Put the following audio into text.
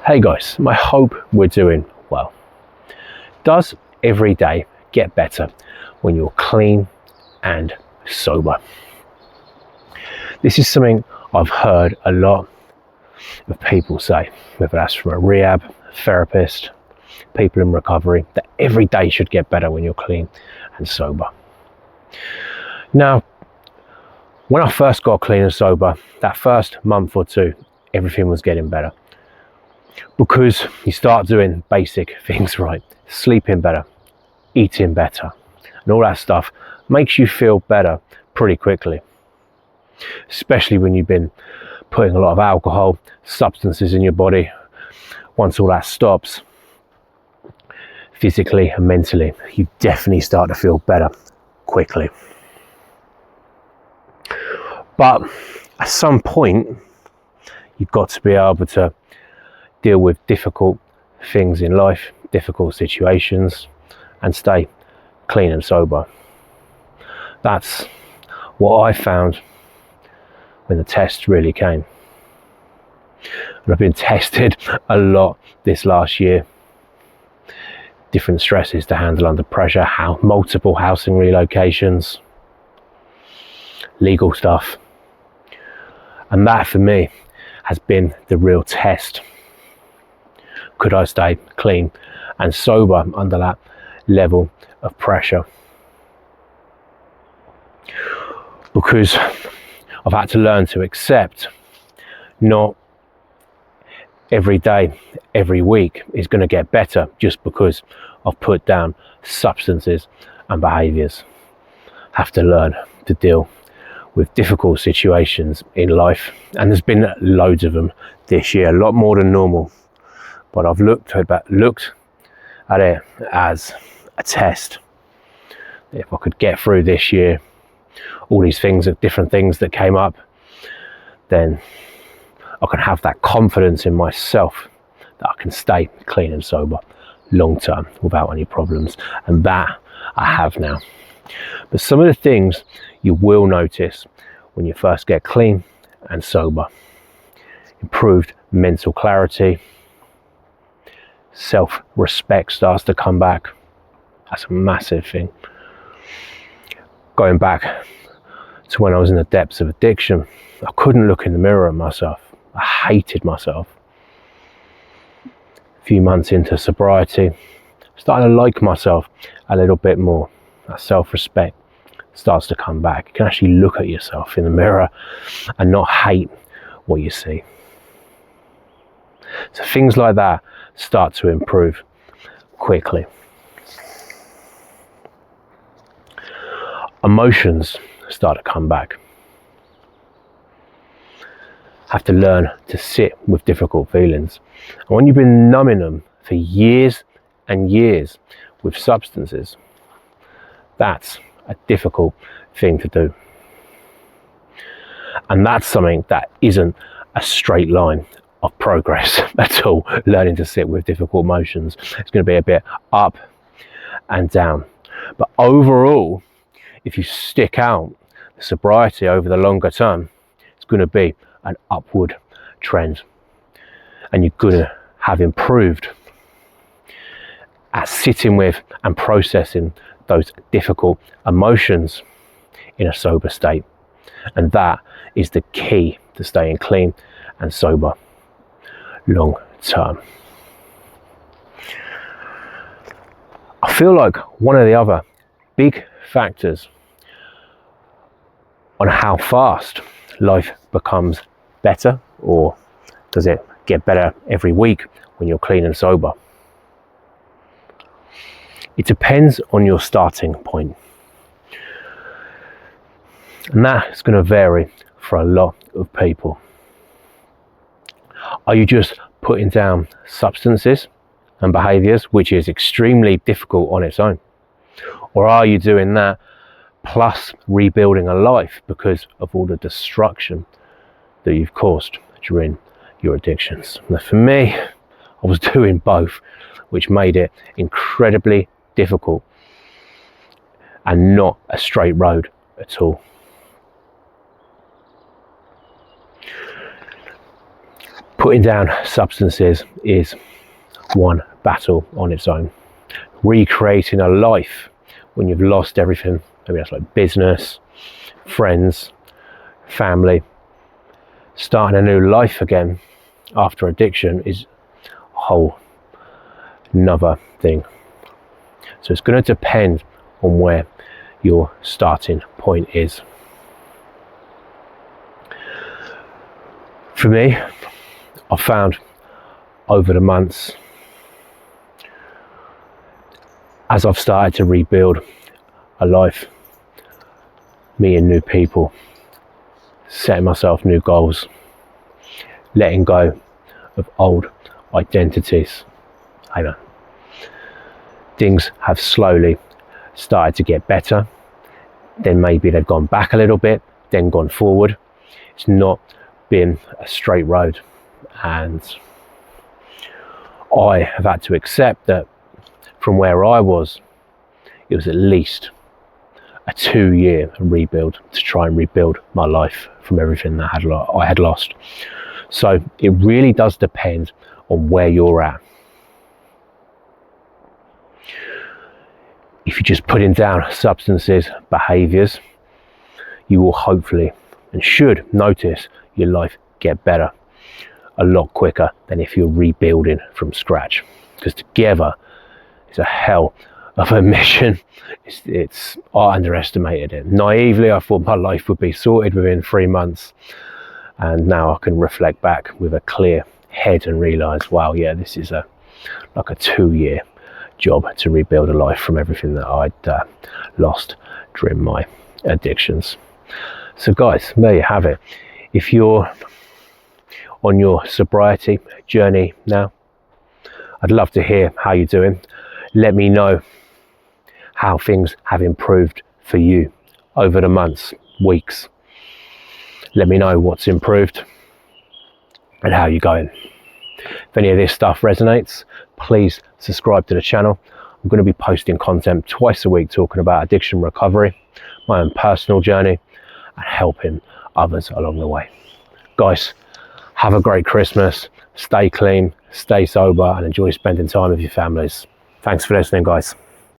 Hey guys, I hope we're doing well. Does every day get better when you're clean and sober? This is something I've heard a lot of people say, whether that's from a rehab, therapist, people in recovery, that every day should get better when you're clean and sober. Now, when I first got clean and sober, that first month or two, everything was getting better. Because you start doing basic things right, sleeping better, eating better, and all that stuff makes you feel better pretty quickly. Especially when you've been putting a lot of alcohol, substances in your body. Once all that stops, physically and mentally, you definitely start to feel better quickly. But at some point, you've got to be able to deal with difficult things in life, difficult situations, and stay clean and sober. That's what I found when the test really came. And I've been tested a lot this last year. Different stresses to handle under pressure, multiple housing relocations, legal stuff. And that for me has been the real test. Could I stay clean and sober under that level of pressure? Because I've had to learn to accept not every day, every week is going to get better just because I've put down substances and behaviours. Have to learn to deal with difficult situations in life, and there's been loads of them this year, a lot more than normal. But I've looked at it as a test. If I could get through this year, all these things, different things that came up, then I can have that confidence in myself that I can stay clean and sober long term without any problems. And that I have now. But some of the things you will notice when you first get clean and sober: improved mental clarity, self-respect starts to come back. That's a massive thing. Going back to when I was in the depths of addiction, I couldn't look in the mirror at myself. I hated myself. A few months into sobriety, started to like myself a little bit more. That self-respect starts to come back. You can actually look at yourself in the mirror and not hate what you see. So things like that start to improve quickly. Emotions start to come back. Have to learn to sit with difficult feelings. And when you've been numbing them for years and years with substances, that's a difficult thing to do. And that's something that isn't a straight line of progress at all. Learning to sit with difficult emotions, it's going to be a bit up and down. But overall, if you stick out the sobriety over the longer term, it's going to be an upward trend, and you're going to have improved at sitting with and processing those difficult emotions in a sober state. And that is the key to staying clean and sober long term. I feel like one of the other big factors on how fast life becomes better, or does it get better every week when you're clean and sober? It depends on your starting point. And that is going to vary for a lot of people. Are you just putting down substances and behaviours, which is extremely difficult on its own? Or are you doing that plus rebuilding a life because of all the destruction that you've caused during your addictions? Now, for me, I was doing both, which made it incredibly difficult and not a straight road at all. Putting down substances is one battle on its own. Recreating a life when you've lost everything, maybe that's like business, friends, family, starting a new life again after addiction is a whole another thing. So it's going to depend on where your starting point is. For me, I found over the months, as I've started to rebuild a life, meeting new people, setting myself new goals, letting go of old identities, things have slowly started to get better. Then maybe they've gone back a little bit, then gone forward. It's not been a straight road, and I have had to accept that from where I was, it was at least a 2-year rebuild to try and rebuild my life from everything that I had lost. So it really does depend on where you're at. If you're just putting down substances, behaviours, you will hopefully and should notice your life get better a lot quicker than if you're rebuilding from scratch. Because together, it's a hell of a mission. I underestimated it. Naively, I thought my life would be sorted within 3 months. And now I can reflect back with a clear head and realise, wow, yeah, this is like a 2-year job to rebuild a life from everything that I'd lost during my addictions. So guys, there you have it. If you're on your sobriety journey now, I'd love to hear how you're doing. Let me know how things have improved for you over the months, weeks. Let me know what's improved and how you're going. If any of this stuff resonates, please subscribe to the channel. I'm going to be posting content twice a week talking about addiction recovery, my own personal journey, and helping others along the way. Guys, have a great Christmas. Stay clean, stay sober, and enjoy spending time with your families. Thanks for listening, guys.